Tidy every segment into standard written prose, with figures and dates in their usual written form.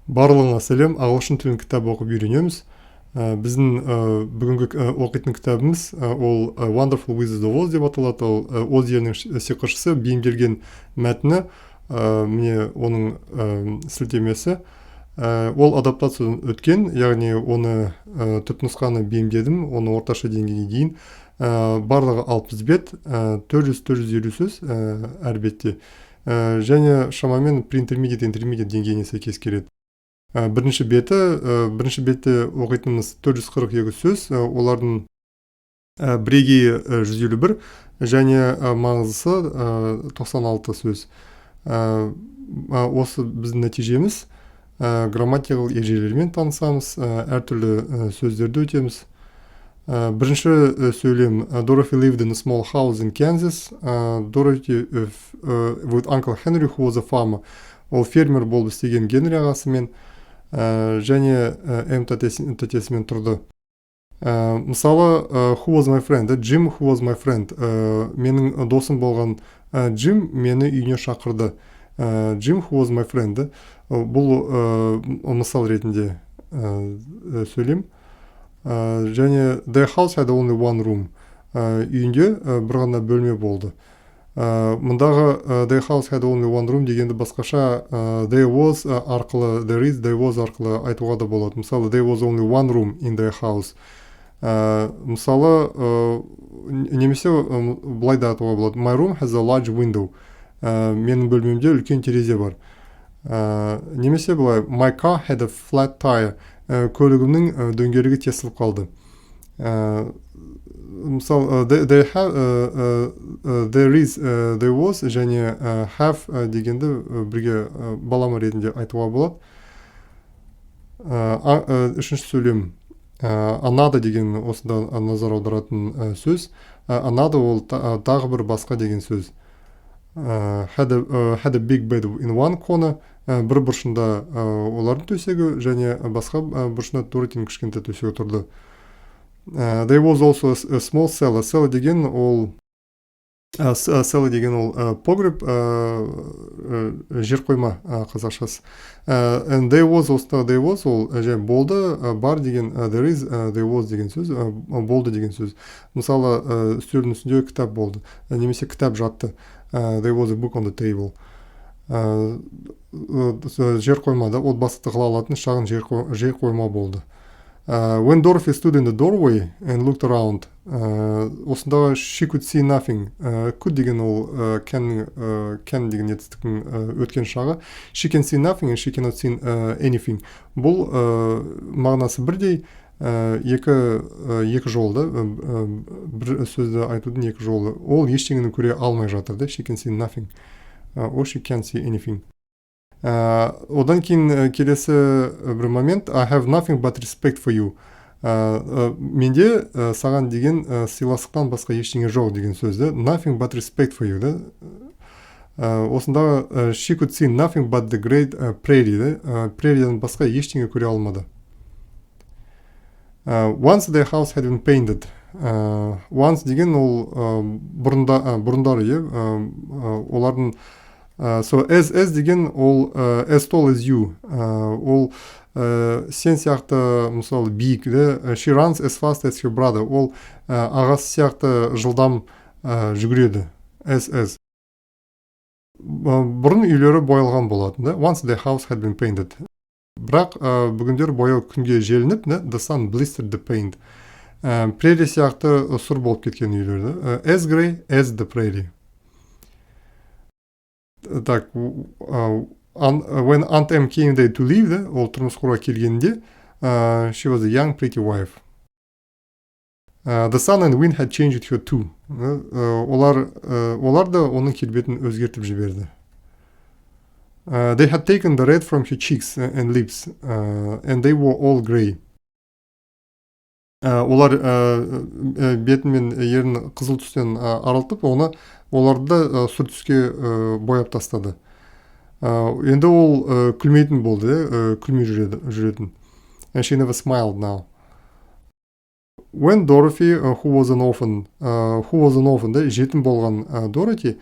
Барлығыңа сәлем, ағылшын тілін кітап оқып үйренеміз. Біздің бүгінгі оқитын кітабымыз ол Wonderful Wizard of Oz деп аталады. Ол Оз елінің сиқыршысы бейімделген мәтіні, міне оның сілтемесі. Ол адаптация өткен, яғни оны түпнұсқаны бейімдедім, оны орташа деңгейге дейін. Барлығы 60 бет, 400-450 сөз әр бетте. Және шамамен pre-intermediate деңгейіне сәйкес келеді. Бірінші бетте оқитынымыз 442 сөз, олардың бірегейі 151 және маңыздысы 96 сөз. Осы біздің нәтижеміз. Грамматикалық ережелермен танысамыз, әртүрлі сөздерді өтеміз. Бірінші сөйлем: Dorothy lived in a small house in Kansas. Dorothy with Uncle Henry, who was a farmer. Ол фермер болып істеген Генри ағасымен және тәтесімен тұрды. Мысалы, who was my friend? Jim, who was my friend? Менің досым болған Jim мені үйіне шақырды. Jim, who was my friend? Бұл мысал ретінде сөйлем. Және the house had only one room. Үйінде бір ғана бөлме болды. Мұндағы the house had only one room дегенді басқаша there was арқылы, there was арқылы айтуға да болады. Мысалы, there was only one room in the house. Мысалы, немесе былай да айтуға болады. My room has a large window. Менің бөлмемде үлкен терезе бар. Немесе былай, my car had a flat tire. Көлігімнің дөңгелегі тесіліп қалды. Мысалы, there was және have дегенді бірге балама ретінде айтуға болады. Үшінші сөйлем: another деген осында назар аударатын сөз. Another ол тағы бір басқа деген сөз. Had a big bed in one corner. Бір бұрышында олардың төсегі және басқа бұрышында Dorothy'нің кішкентай төсегі тұрды. There was also a small cellar. Cellar деген ол погреб, жер қойма қазақшасы. And there was also ол болды, бар деген there was деген сөз, болды деген сөз. Мысалы, үстелдің үстінде кітап болды, немесе кітап жатты. There was a book on the table. Жер қоймада отбасықты қыла алатын шағын жер қойма болды. When Dorothy stood in the doorway and looked around, осындағы she could see nothing. Could деген ол can деген етістіктің өткен шағы. She can see nothing and she cannot see anything. Бұл мағынасы бірдей, екі жолда, бір сөзді айтудың екі жолы. Ол ештеңені көре алмай жатыр. She can see nothing. Or she can't see anything. Одан кейін келесі бір момент: I have nothing but respect for you. Менде саған деген сыйластықтан басқа ештеңе жоқ деген сөзді. Nothing but respect for you. Осындағы she could see nothing but the great prairie. Прериядан басқа ештеңе көре алмады. Once the house had been painted. Once деген ол бұрындары, олардың so as деген ол as tall as you. Ол сен сияқты, мысалы, биік. She runs as fast as her brother. Ол ағасы сияқты жылдам жүгіреді. As. Бұрын үйлері боялған болатын. Once the house had been painted. Бірақ бүгіндер бояу күнге желініп, the sun blistered the paint. Прерия сияқты сұр болып кеткен үйлерді. As gray as the prairie. Так, when Aunt Em came there to live, ол тұрмыс құруға келгенде, she was a young pretty wife. The sun and wind had changed her too. Олар да оның келбетін өзгертіп жіберді. They had taken the red from her cheeks and lips, and they were all gray. Олар бетін мен ерін қызыл түстен аралтып, оларды сұр түске бояп тастады. Енді ол күлмейтін болды, күлмей жүретін. And she never smiled now. When Dorothy, who was an orphan, жетім болған Dorothy,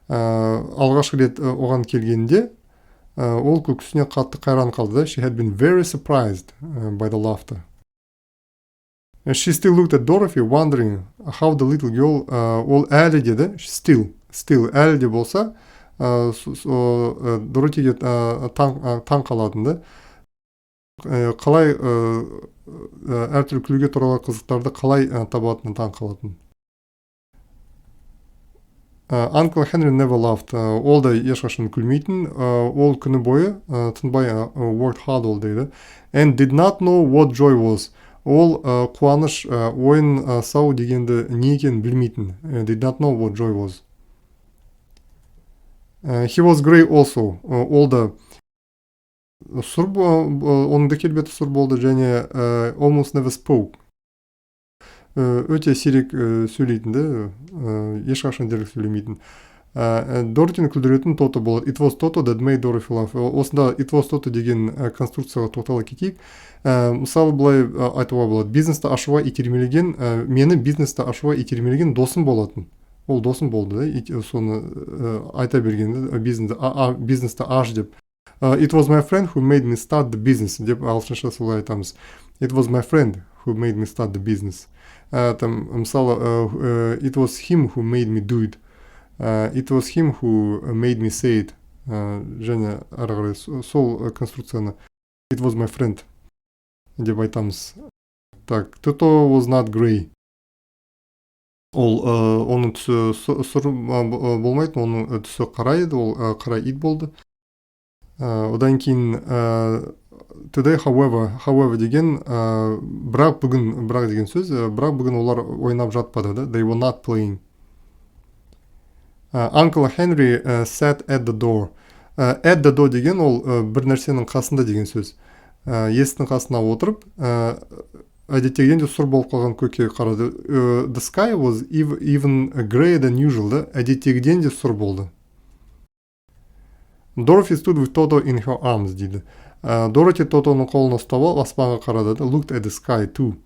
алғашқы рет оған келгенде, ол күлкісіне қатты қайран қалды да. She had been very surprised by the laughter. She still looked at Dorothy, wondering how the little girl, ол әлі деді, still әлі де болса, Dorothyге таң қалатын да. Қалай әртүрлі күлуге туралы қызықтарды қалай табатынын таң қалатын. Uncle Henry never laughed. Ол да ешқашан күлмейтін. Ол күні бойы тынбай worked hard all day. And did not know what joy was. Ол қуаныш, ойын сау дегенді не екенін білмейтін. Did not know what joy was. He was grey also. Ол да сұр, оның да келбеті сұр болды және almost never spoke. Өте сирек сөйлейтінді, ешқашан дерлік сөйлемейтін. Доротині күлдіретін Тото болады. It was Toto that made Dorothy laugh. Осында it was Toto деген конструкцияға тоқтала кетейік. Мысалы былай айтуға болады. Бизнесті ашуға итермелеген, мені бизнесті ашуға итермелеген досым болатын. Ол досым болды, да? Соны айта бергенде бизнесті аш деп. It was my friend who made me start the business деп ағылшынша солай айтамыз. It was my friend who made me start the business. Там, мысалы, it was him who made me do it. It was him who made me say it. Және ары қарай сол конструкцияны it was my friend деп айтамыз. Так, Toto was not grey. Ол оның түсі сұр болмайды, оның түсі қара еді, ол қара ит болды. Одан кейін today, however деген бірақ деген сөз, бірақ бүгін олар ойнап жатпады да. They were not playing. Uncle Henry sat at the door. At the door деген ол бір нәрсенің қасында деген сөз. Есіктің қасына отырып, әдеттегіден де сұр болып қалған көкке қарады. The sky was even grayer than usual, да. Әдеттегіден де сұр болды. Dorothy stood with Toto in her arms, дейді. Дороти Тотоның қолына ұстап алып аспанға қарады. Looked at the sky too.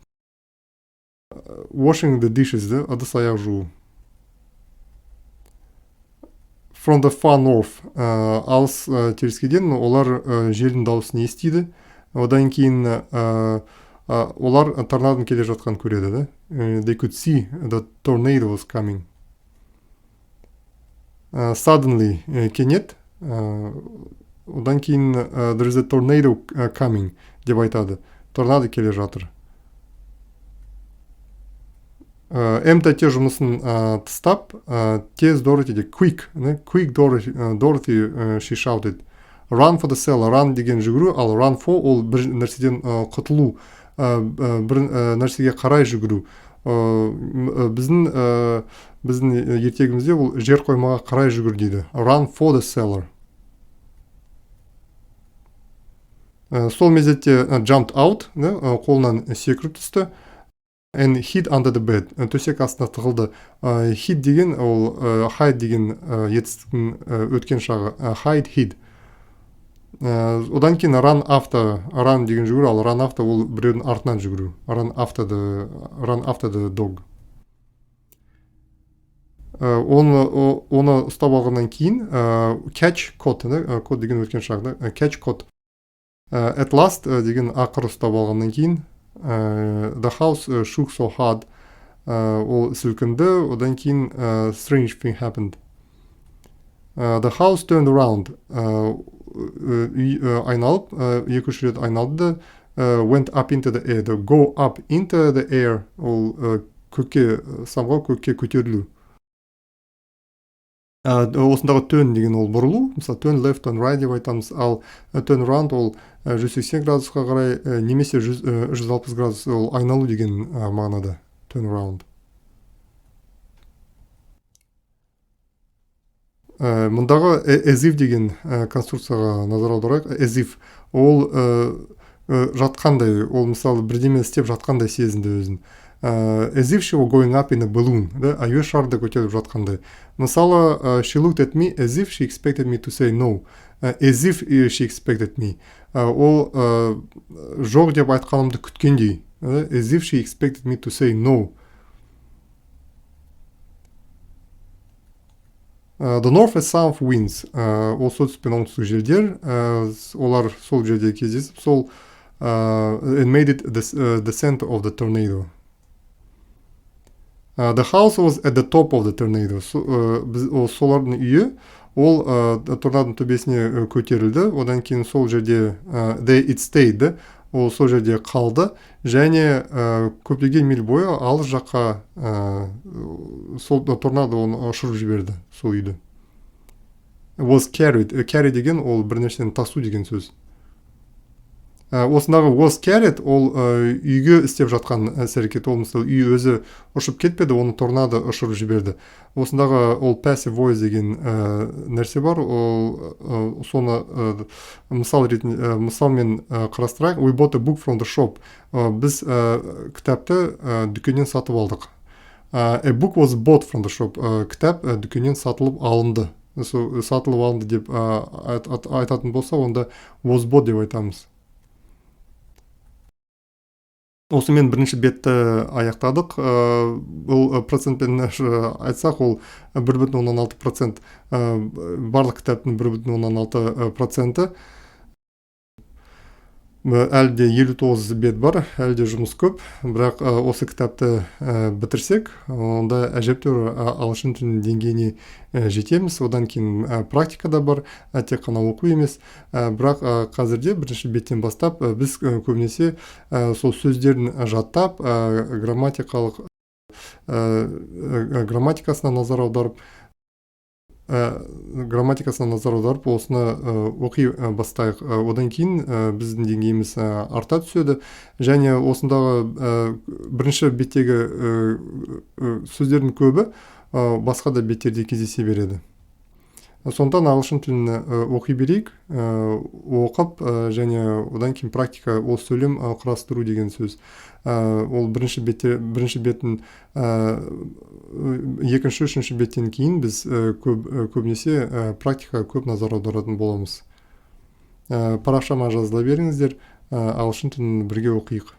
Washing the dishes, да, ыдыс аяқ жуу. From the far north. Алыс теріскеден олар желдің дауысын естиді. Одан кейін олар торнадоның келе жатқан көреді, да. They could see the tornado was coming. Suddenly, кенет. Одан кейін there is a tornado coming деп айтады. Торнадо келе жатыр. Эмта те жұмысын тыстап, тез Dorothy де quick Dorothy she shouted. Run for the cellar. Run деген жүгіру, ал run for ол бір нәрседен құтылу, бір нәрсеге қарай жүгіру. Біздің ертегімізде ол жер қоймаға қарай жүгір дейді. Run for the cellar. Сол мезетте jumped out, қолынан секіріп түсті. And hid under the bed. Төсек астына тығылды. Hid деген, ол hide деген етістіктің өткен шағы. Hide, hid. Одан кейін run after. Run деген жүгіру, ал run after ол біреудің артынан жүгіру. Run after the dog. Оны ұстап алғаннан кейін catch, caught деген өткен шағы. Catch, caught. At last деген ақыр ұстап алғаннан кейін the house shook so hard. Ол сілкінді, одан кейін strange thing happened. The house turned around. Айналып, екі-үш рет айналды, went up into the air. Go up into the air. Ол көкке, самға көкке көтерілу. Осындағы turn деген ол бұрылу. Мысалы, turn left, turn right деп айтамыз. Ал turn around ол 180 градусқа қарай, немесе 160 градус ол айналу деген мағынада. Turn around. Мұндағы as if деген конструкцияға назар аударайық. As if ол жатқандай, ол мысалы бірдеме істеп жатқандай сезінді өзін. As if she were going up in a balloon, да, аю шарды көтеріп жатқандай. Мысалы, she looked at me as if she expected me to say no. As if she expected me. Ол жоқ деп айтқанымды күткендей. As if she expected me to say no. The north and south winds, ол солтүстік пен оңтүстік желдер, олар сол жерде кездесіп, сол and made it the center of the tornado. The house was at the top of the tornado. Солардың үйі, ол торнадоның төбесіне көтерілді, одан кейін сол жерде it stayed, ол сол жерде қалды, және көптеген миль бойы алыс жаққа сол торнадо оны ұшырып жіберді, сол үйді. Was carried. Carry деген ол бір нәрсені тасу деген сөз. Осындағы was carried, ол үйге істеп жатқан іс-әрекет, ол мысалы үй өзі ұшып кетпеді, оны торнадо ұшырып жіберді. Осындағы ол passive voice деген нәрсе бар, ол соны мысалмен қарастырайық. We bought a book from the shop. Біз кітапты дүкеннен сатып алдық. A book was bought from the shop. Кітап дүкеннен сатылып алынды. Сатылып алынды деп айтатын болса, онда was bought деп айтамыз. Осымен бірінші бетті аяқтадық. Бұл процентпен айтсақ, ол 1,16%. Барлық кітаптың 1,16%. Әлде 59 бет бар, әлде жұмыс көп, бірақ осы кітапты бітірсек, онда әжептәуір ағылшын тілінің деңгейіне жетеміз. Одан кейін практикада бар, тек қана оқу емес, бірақ қазірде бірінші беттен бастап біз көбінесе сол сөздерін жаттап, грамматикасына назар аударып, осыны оқи бастайық. Одан кейін біздің деңгейіміз арта түседі, және осындағы бірінші беттегі сөздердің көбі басқа да беттерде кездесе береді. Сондықтан ағылшын тілін оқи берейік, оқып, және одан кейін практика, ол сөйлем құрастыру деген сөз. Ол бірінші беттің екінші, үшінші беттен кейін біз көбінесе практика көп назар аударатын боламыз. Парақшама жазыла беріңіздер, ағылшын тілін бірге оқиық.